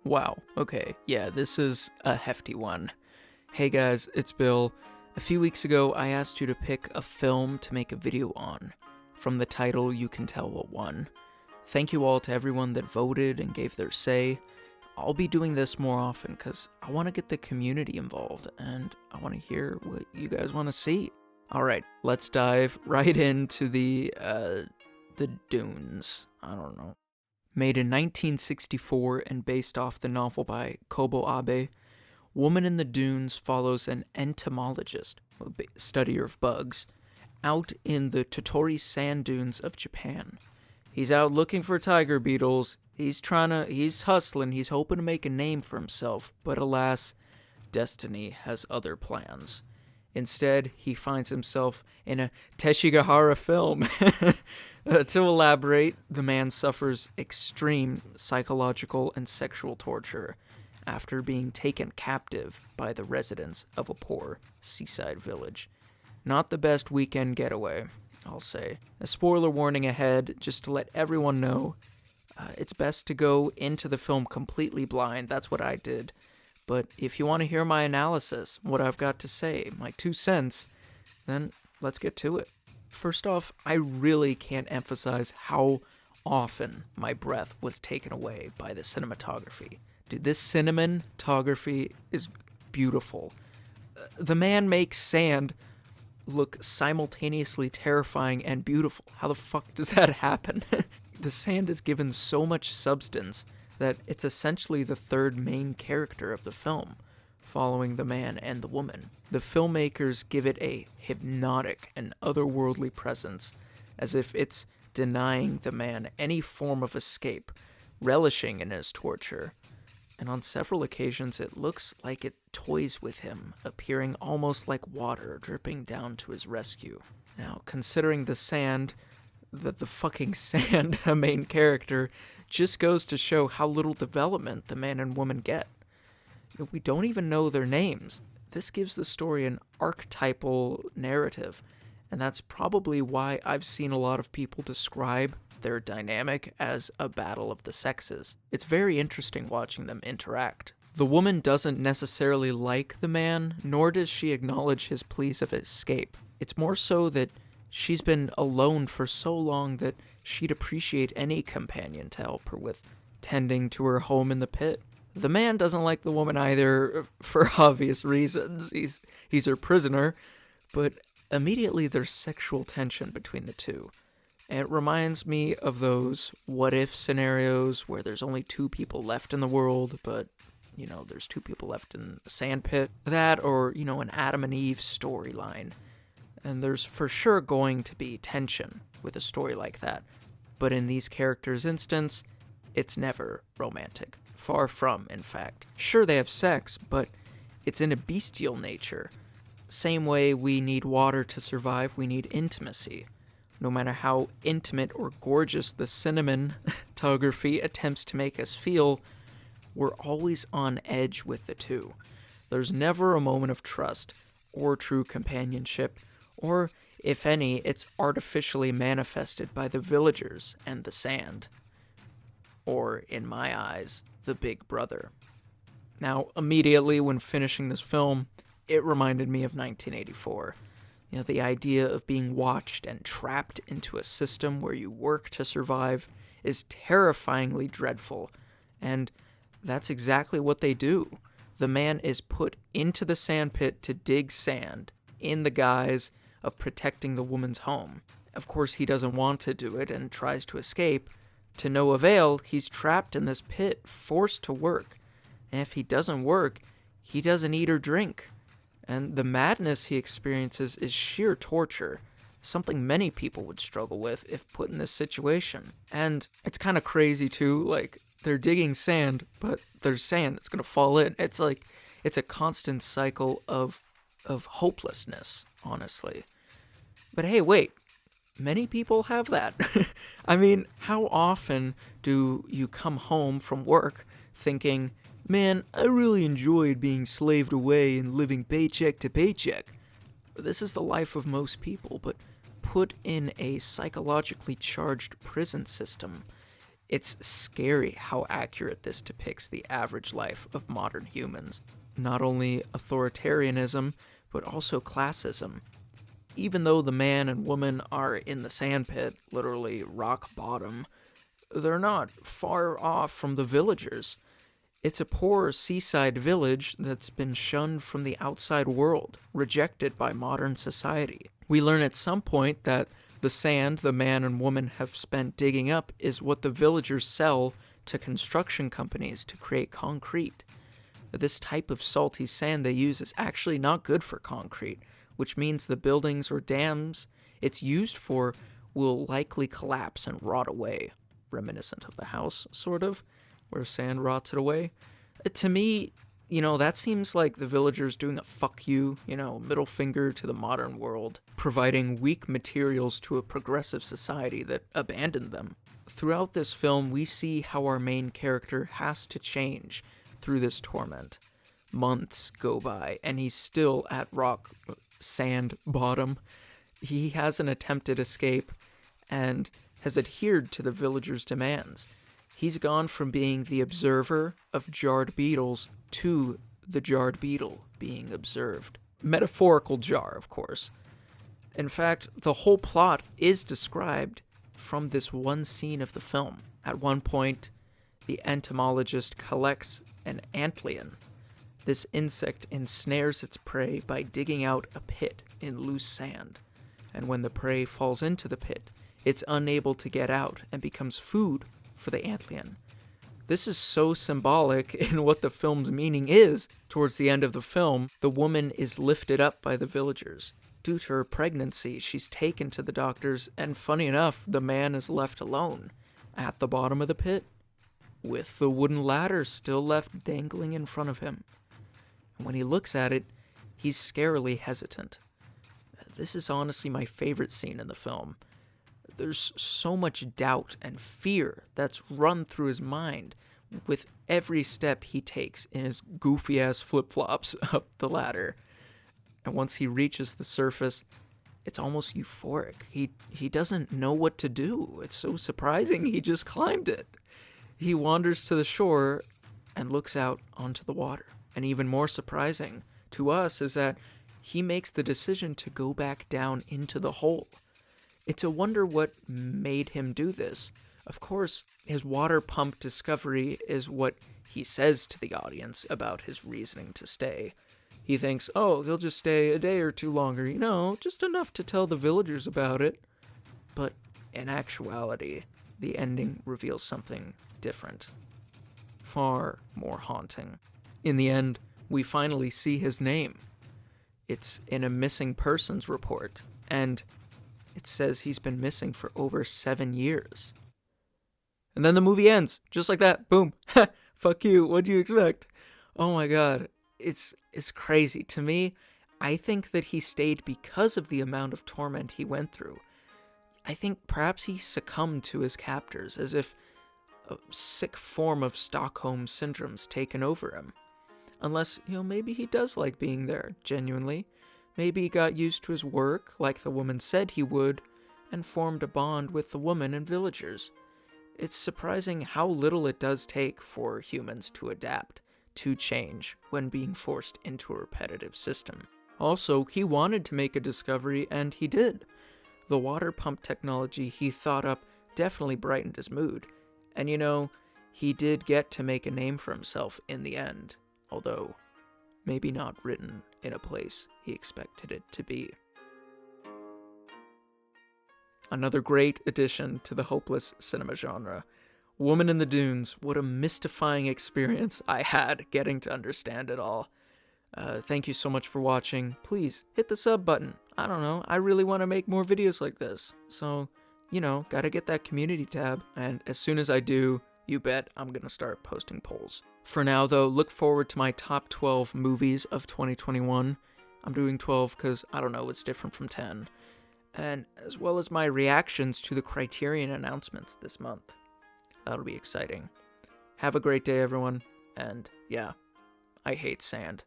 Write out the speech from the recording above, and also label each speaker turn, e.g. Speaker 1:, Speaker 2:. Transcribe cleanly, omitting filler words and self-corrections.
Speaker 1: Wow, okay, yeah, this is a hefty one. Hey guys, it's Bill. A few weeks ago, I asked you to pick a film to make a video on. From the title, you can tell what won. Thank you all to everyone that voted and gave their say. I'll be doing this more often because I want to get the community involved and I want to hear what you guys want to see. Alright, let's dive right into the Dunes. I don't know. Made in 1964 and based off the novel by Kobo Abe, Woman in the Dunes follows an entomologist, a studier of bugs, out in the Totori sand dunes of Japan. He's out looking for tiger beetles, he's hustling, he's hoping to make a name for himself, but alas, destiny has other plans. Instead, he finds himself in a Teshigahara film. To elaborate, the man suffers extreme psychological and sexual torture after being taken captive by the residents of a poor seaside village. Not the best weekend getaway, I'll say. A spoiler warning ahead, just to let everyone know. It's best to go into the film completely blind, that's what I did. But if you want to hear my analysis, what I've got to say, my 2 cents, then let's get to it. First off, I really can't emphasize how often my breath was taken away by the cinematography. Dude, this cinematography is beautiful. The man makes sand look simultaneously terrifying and beautiful. How the fuck does that happen? The sand is given so much substance that it's essentially the third main character of the film, following the man and the woman. The filmmakers give it a hypnotic and otherworldly presence, as if it's denying the man any form of escape, relishing in his torture. And on several occasions it looks like it toys with him, appearing almost like water dripping down to his rescue. Now, considering the sand, the fucking sand, a main character, just goes to show how little development the man and woman get. We don't even know their names. This gives the story an archetypal narrative, and that's probably why I've seen a lot of people describe their dynamic as a battle of the sexes. It's very interesting watching them interact. The woman doesn't necessarily like the man, nor does she acknowledge his pleas of escape. It's more so that she's been alone for so long that she'd appreciate any companion to help her with tending to her home in the pit. The man doesn't like the woman either, for obvious reasons. He's her prisoner, but immediately there's sexual tension between the two. And it reminds me of those what-if scenarios where there's only 2 people left in the world, but, there's 2 people left in a sandpit. That, or, an Adam and Eve storyline. And there's for sure going to be tension with a story like that. But in these characters' instance, it's never romantic. Far from, in fact. Sure, they have sex, but it's in a bestial nature. Same way we need water to survive, we need intimacy. No matter how intimate or gorgeous the cinematography attempts to make us feel, we're always on edge with the two. There's never a moment of trust or true companionship, or, if any, it's artificially manifested by the villagers and the sand. Or, in my eyes, the big brother. Now, immediately when finishing this film, it reminded me of 1984. The idea of being watched and trapped into a system where you work to survive is terrifyingly dreadful, and that's exactly what they do. The man is put into the sandpit to dig sand in the guise of protecting the woman's home. Of course, he doesn't want to do it and tries to escape. To no avail, he's trapped in this pit, forced to work. And if he doesn't work, he doesn't eat or drink. And the madness he experiences is sheer torture, something many people would struggle with if put in this situation. And it's kind of crazy too, like, they're digging sand, but there's sand that's gonna fall in. It's like, it's a constant cycle of hopelessness, honestly. But hey, wait, many people have that. I mean, how often do you come home from work thinking, man, I really enjoyed being slaved away and living paycheck to paycheck? This is the life of most people, but put in a psychologically charged prison system, It's scary how accurate this depicts the average life of modern humans. Not only authoritarianism, but also classism. Even though the man and woman are in the sandpit, literally rock bottom, they're not far off from the villagers. It's a poor seaside village that's been shunned from the outside world, rejected by modern society. We learn at some point that the sand the man and woman have spent digging up is what the villagers sell to construction companies to create concrete. This type of salty sand they use is actually not good for concrete, which means the buildings or dams it's used for will likely collapse and rot away. Reminiscent of the house, sort of, where sand rots it away. To me, that seems like the villagers doing a fuck you, middle finger to the modern world, providing weak materials to a progressive society that abandoned them. Throughout this film, we see how our main character has to change through this torment. Months go by, and he's still at sand bottom. He hasn't attempted escape, and has adhered to the villagers' demands. He's gone from being the observer of jarred beetles to the jarred beetle being observed. Metaphorical jar, of course. In fact, the whole plot is described from this one scene of the film. At one point, the entomologist collects an antlion. This insect ensnares its prey by digging out a pit in loose sand. And when the prey falls into the pit, it's unable to get out and becomes food for the antlion. This is so symbolic in what the film's meaning is. Towards the end of the film, the woman is lifted up by the villagers. Due to her pregnancy, she's taken to the doctors, and funny enough, the man is left alone at the bottom of the pit, with the wooden ladder still left dangling in front of him. And when he looks at it, he's scarily hesitant. This is honestly my favorite scene in the film. There's so much doubt and fear that's run through his mind with every step he takes in his goofy-ass flip-flops up the ladder. And once he reaches the surface, it's almost euphoric. He doesn't know what to do. It's so surprising he just climbed it. He wanders to the shore and looks out onto the water. And even more surprising to us is that he makes the decision to go back down into the hole. It's a wonder what made him do this. Of course, his water pump discovery is what he says to the audience about his reasoning to stay. He thinks, he'll just stay a day or two longer, just enough to tell the villagers about it. But in actuality, the ending reveals something different. Far more haunting. In the end, we finally see his name. It's in a missing persons report, and it says he's been missing for over 7 years. And then the movie ends, just like that. Boom. Fuck you. What do you expect? Oh my god. It's crazy. To me, I think that he stayed because of the amount of torment he went through. I think perhaps he succumbed to his captors, as if a sick form of Stockholm Syndrome's taken over him. Unless, maybe he does like being there, genuinely. Maybe he got used to his work, like the woman said he would, and formed a bond with the woman and villagers. It's surprising how little it does take for humans to adapt, to change, when being forced into a repetitive system. Also, he wanted to make a discovery, and he did. The water pump technology he thought up definitely brightened his mood. And he did get to make a name for himself in the end, although maybe not written in a place he expected it to be. Another great addition to the hopeless cinema genre. Woman in the Dunes, what a mystifying experience I had getting to understand it all. Thank you so much for watching. Please, hit the sub button. I don't know, I really want to make more videos like this. So, gotta get that community tab. And as soon as I do, you bet I'm gonna start posting polls. For now, though, look forward to my top 12 movies of 2021. I'm doing 12 because, I don't know, it's different from 10. And as well as my reactions to the Criterion announcements this month. That'll be exciting. Have a great day, everyone. And yeah, I hate sand.